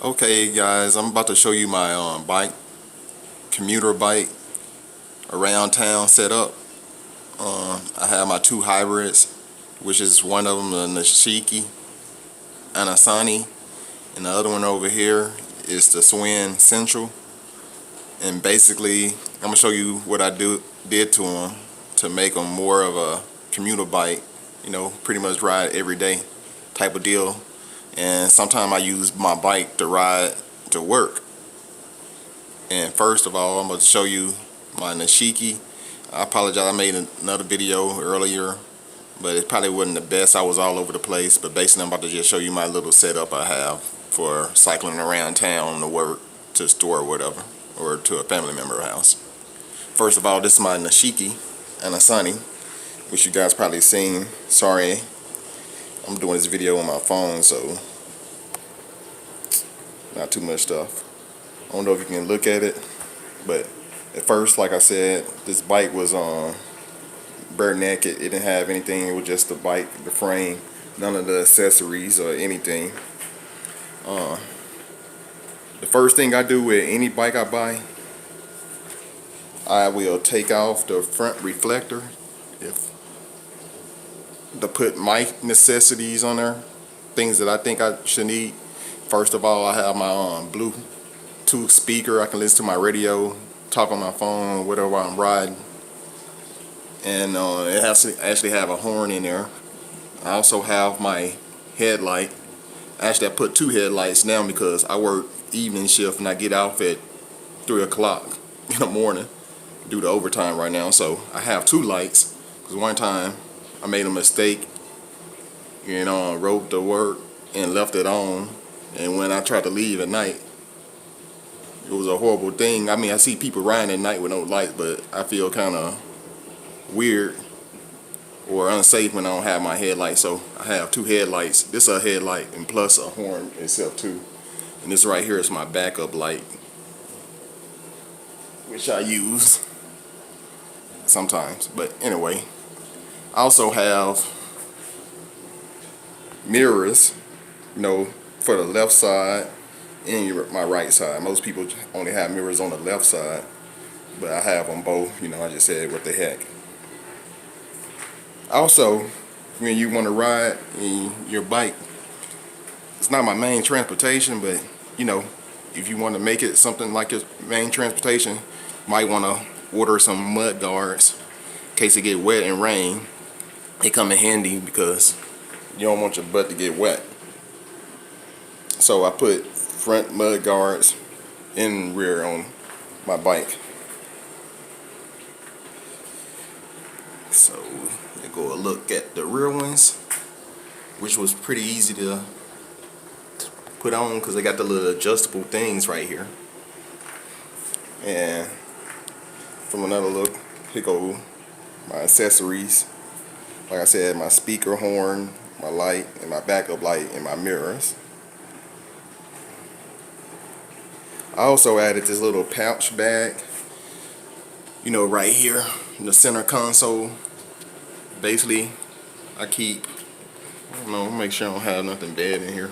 Okay guys, I'm about to show you my bike, commuter bike, around town setup. I have my two hybrids, which is one of them the Nishiki Anasani, and the other one over here is the Swin Central. And basically, I'm gonna show you what I did to them to make them more of a commuter bike. You know, pretty much ride every day type of deal. And sometimes I use my bike to ride to work. And first of all, I'm going to show you my Nishiki. I apologize, I made another video earlier, but it probably wasn't the best. I was all over the place, but basically I'm about to just show you my little setup I have for cycling around town to work, to store or whatever, or to a family member house. First of all, this is my Nishiki Anasani, which you guys probably seen. Sorry, I'm doing this video on my phone, so not too much stuff. I don't know if you can look at it, but at first, like I said, this bike was bare naked. It didn't have anything. It was just the bike, the frame, none of the accessories or anything. The first thing I do with any bike I buy, I will take off the front reflector to put my necessities on there, things that I think I should need. First of all, I have my Bluetooth speaker. I can listen to my radio, talk on my phone, whatever while I'm riding. And it has to actually have a horn in there. I also have my headlight. Actually, I put two headlights now because I work evening shift and I get off at 3 o'clock in the morning due to overtime right now. So I have two lights because one time I made a mistake and rode to work and left it on. And when I tried to leave at night, it was a horrible thing. I mean, I see people riding at night with no lights, but I feel kind of weird or unsafe when I don't have my headlights. So I have two headlights. This is a headlight and plus a horn itself too. And this right here is my backup light, which I use sometimes. But anyway, I also have mirrors, for the left side and my right side. Most people only have mirrors on the left side, but I have them both. I just said what the heck. Also, when you want to ride in your bike, it's not my main transportation, but if you want to make it something like your main transportation, you might want to order some mud guards in case it get wet and rain. They come in handy because you don't want your butt to get wet. So I put front mud guards and rear on my bike. So you go a look at the rear ones, which was pretty easy to put on because they got the little adjustable things right here. And from another look, here go my accessories. Like I said, my speaker, horn, my light, and my backup light, and my mirrors. I also added this little pouch bag, right here in the center console. Basically, I keep, make sure I don't have nothing bad in here.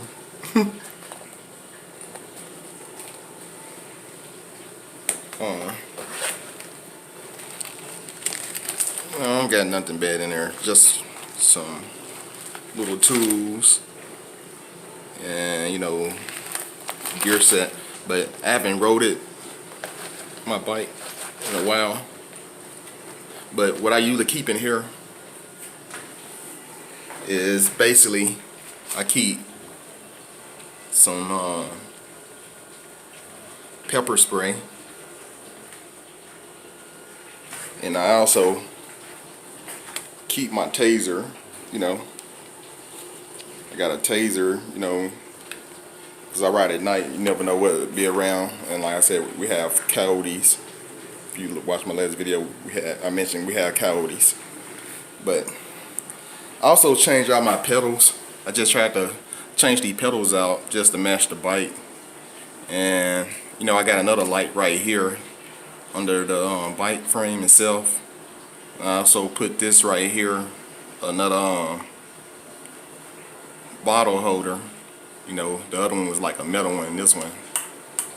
I don't got nothing bad in there, just some little tools and, gear set. But I haven't rode my bike in a while. But what I usually keep in here is basically I keep some pepper spray, and I also keep my taser. I got a taser, because I ride at night. You never know what will be around. And like I said, we have coyotes. If you watch my last video, I mentioned we have coyotes. But I also changed out my pedals. I just tried to change the pedals out just to match the bike. And I got another light right here under the bike frame itself. I also put this right here, another bottle holder, You know, the other one was like a metal one. This one,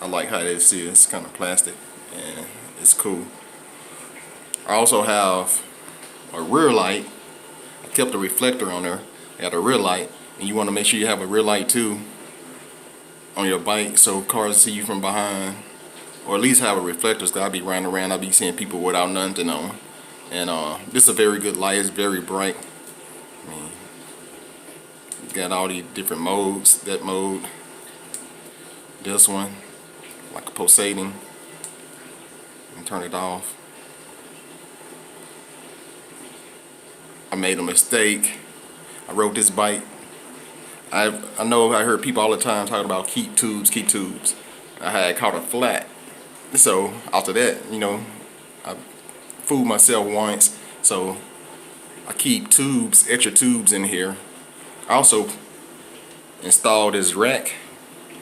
I like how this is. It's kind of plastic and it's cool. I also have a rear light. I kept a reflector on there. I got a rear light, and you want to make sure you have a rear light too on your bike so cars see you from behind, or at least have a reflector. Cause I'll be riding around, I'll be seeing people without nothing on. And this is a very good light. It's very bright. I mean, got all these different modes. That mode, this one, like a pulsating. And turn it off. I made a mistake. I rode this bike. I know I heard people all the time talking about keep tubes, keep tubes. I had caught a flat. So after that, you know, I fooled myself once. So I keep tubes, extra tubes in here. I also installed this rack,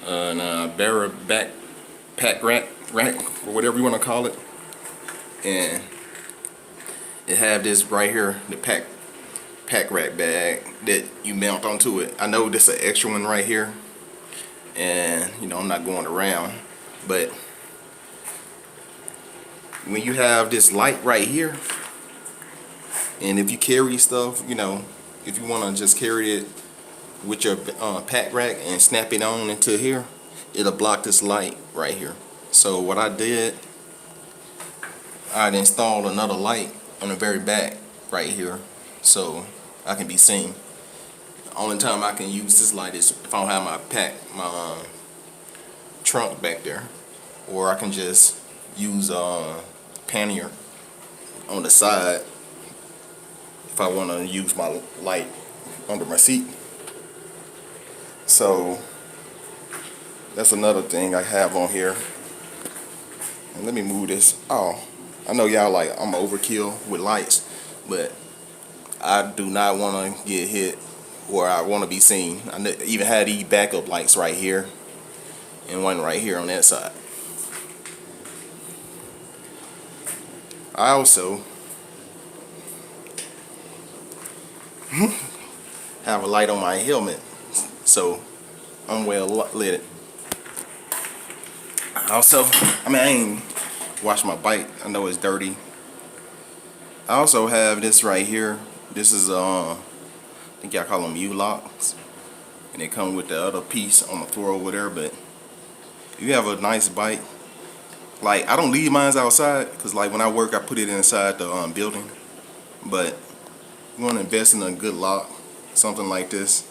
Barra backpack rack, or whatever you want to call it. And it have this right here, the pack rack bag that you mount onto it. I know this is an extra one right here, and you know, I'm not going around, but when you have this light right here, and if you carry stuff, you know, if you want to just carry it with your pack rack and snap it on into here, it'll block this light right here. So what I did, I'd installed another light on the very back right here so I can be seen. The only time I can use this light is if I don't have my trunk back there, or I can just use pannier on the side if I want to use my light under my seat. So that's another thing I have on here. And let me move this. Oh, I know y'all like I'm overkill with lights, but I do not want to get hit, or I want to be seen. I even had these backup lights right here and one right here on that side. I also have a light on my helmet, so I'm well lit. Also, I ain't washed my bike. I know it's dirty. I also have this right here. This is I think y'all call them U-locks, and they come with the other piece on the floor over there. But if you have a nice bike, like I don't leave mine outside, because like when I work I put it inside the building. But you want to invest in a good lock, something like this,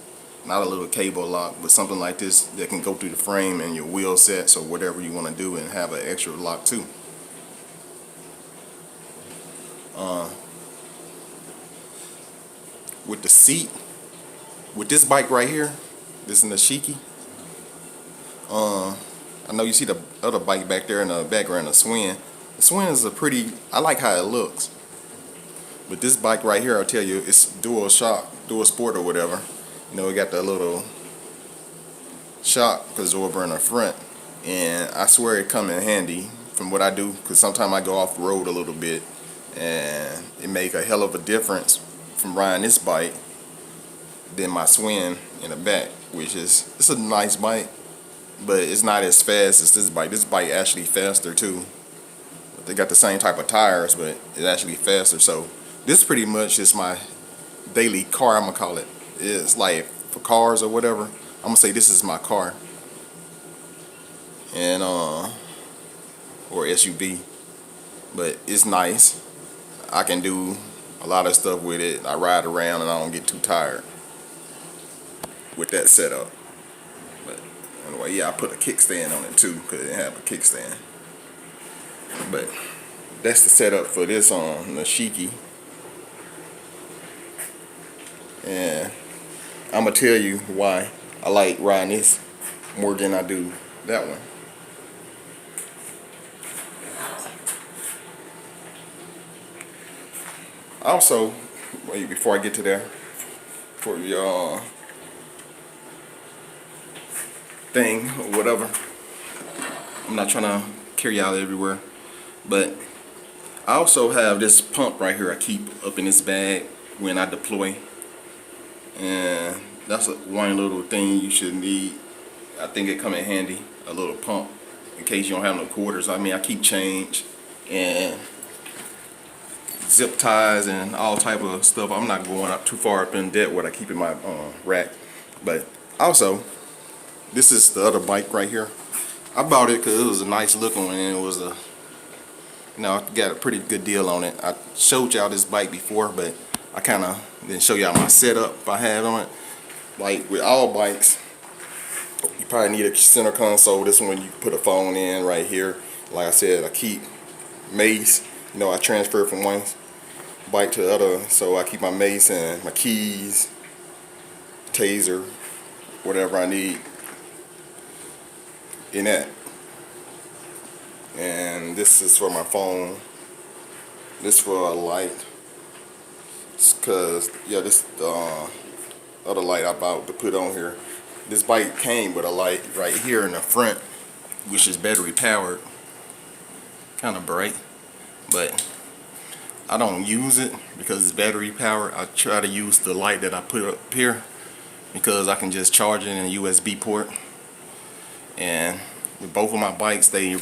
not a little cable lock, but something like this that can go through the frame and your wheel sets or whatever you want to do, and have an extra lock too. With the seat, with this bike right here, this is the Shiki. I know you see the other bike back there in the background, the Swin. The Swin is a pretty, I like how it looks. But this bike right here, I'll tell you, it's dual shock, dual sport or whatever. You know, it got that little shock absorber in the front, and I swear it come in handy from what I do, because sometimes I go off the road a little bit, and it make a hell of a difference from riding this bike than my Swin in the back, which is, it's a nice bike, but it's not as fast as this bike. This bike actually faster too. They got the same type of tires, but it's actually faster. So this pretty much is my daily car, I'm gonna call it. It's like for cars or whatever, I'm gonna say this is my car. And or SUV. But it's nice. I can do a lot of stuff with it. I ride around and I don't get too tired with that setup. But anyway, yeah, I put a kickstand on it too, because it didn't have a kickstand. But that's the setup for this on the Shiki. And I'm gonna tell you why I like riding this more than I do that one. Also, wait, before I get to there, for your thing or whatever, I'm not trying to carry y'all everywhere, but I also have this pump right here I keep up in this bag when I deploy, and that's one little thing you should need I think it come in handy, a little pump, in case you don't have no quarters. I mean, I keep change and zip ties and all type of stuff. I'm not going up too far up in debt what I keep in my rack. But also, this is the other bike right here. I bought it because it was a nice looking one, and it was a, I got a pretty good deal on it. I showed y'all this bike before, but I kind of didn't show y'all my setup I had on it. Like with all bikes, you probably need a center console. This one you put a phone in right here. Like I said, I keep mace. I transfer from one bike to the other, so I keep my mace and my keys, taser, whatever I need in that. And this is for my phone. This for a light. Cause this other light I bought to put on here. This bike came with a light right here in the front, which is battery powered. Kind of bright, but I don't use it because it's battery powered. I try to use the light that I put up here because I can just charge it in a USB port. And with both of my bikes, they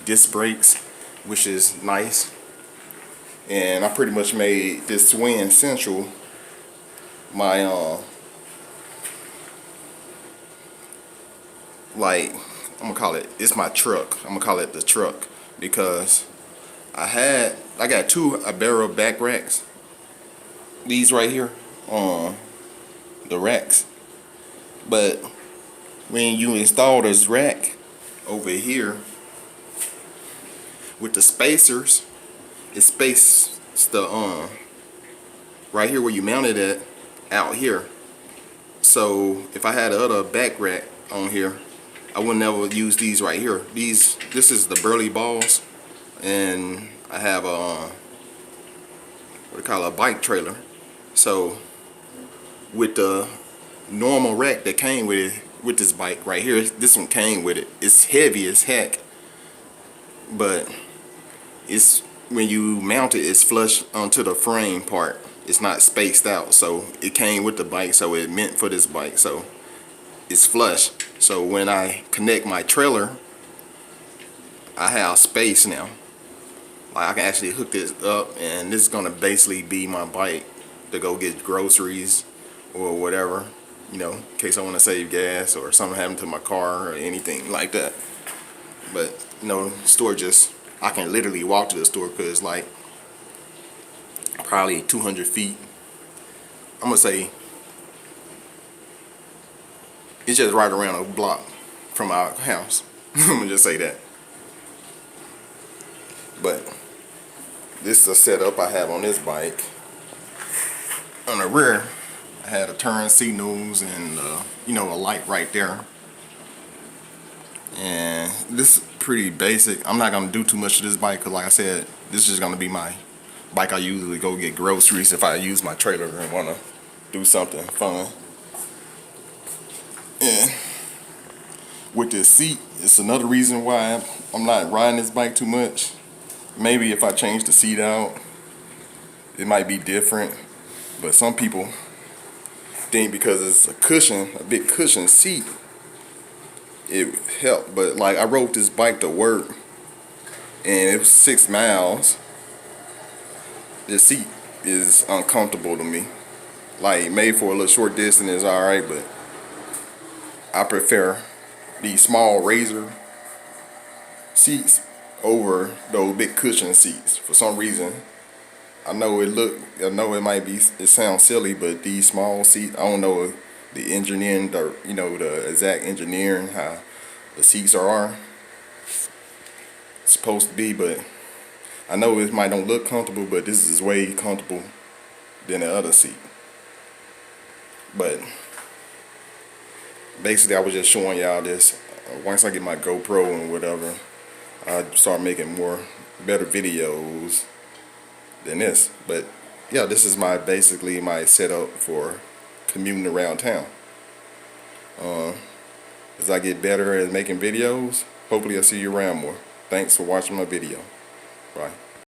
disc brakes, which is nice. And I pretty much made this Swing Central my like, I'm gonna call it, it's my truck. I'm gonna call it the truck because I got two Ibero back racks. These right here on the racks. But when you install this rack over here with the spacers, it spaces the right here where you mounted it out here. So if I had a other back rack on here, I would never use these right here. This is the Burley balls, and I have a what they call a bike trailer. So with the normal rack that came with this bike right here, this one came with it. It's heavy as heck, but it's when you mount it, it's flush onto the frame part. It's not spaced out, so it came with the bike, so it meant for this bike. So it's flush. So when I connect my trailer, I have space now. Like I can actually hook this up, and this is gonna basically be my bike to go get groceries or whatever, in case I want to save gas or something happened to my car or anything like that. But store I can literally walk to the store because it's like probably 200 feet. I'm gonna say it's just right around a block from our house. I'm gonna just say that. But this is a setup I have on this bike. On the rear, I had a turn signals and a light right there. And this is pretty basic. I'm not gonna do too much to this bike because, like I said, this is just gonna be my bike I usually go get groceries if I use my trailer and wanna do something fun. And with this seat, it's another reason why I'm not riding this bike too much. Maybe if I change the seat out, it might be different. But some people think because it's a big cushion seat, it helped. But like I rode this bike to work, and it was 6 miles. This seat is uncomfortable to me. Like made for a little short distance is alright, but I prefer these small razor seats over those big cushion seats. For some reason, I know it sounds silly, but these small seats, I don't know the engineering, the exact engineering, how the seats are supposed to be, but I know it might don't look comfortable, but this is way comfortable than the other seat. But basically I was just showing y'all this. Once I get my GoPro and whatever, I start making better videos than this. But yeah, this is basically my setup for commuting around town. As I get better at making videos, hopefully I'll see you around more. Thanks for watching my video. Bye.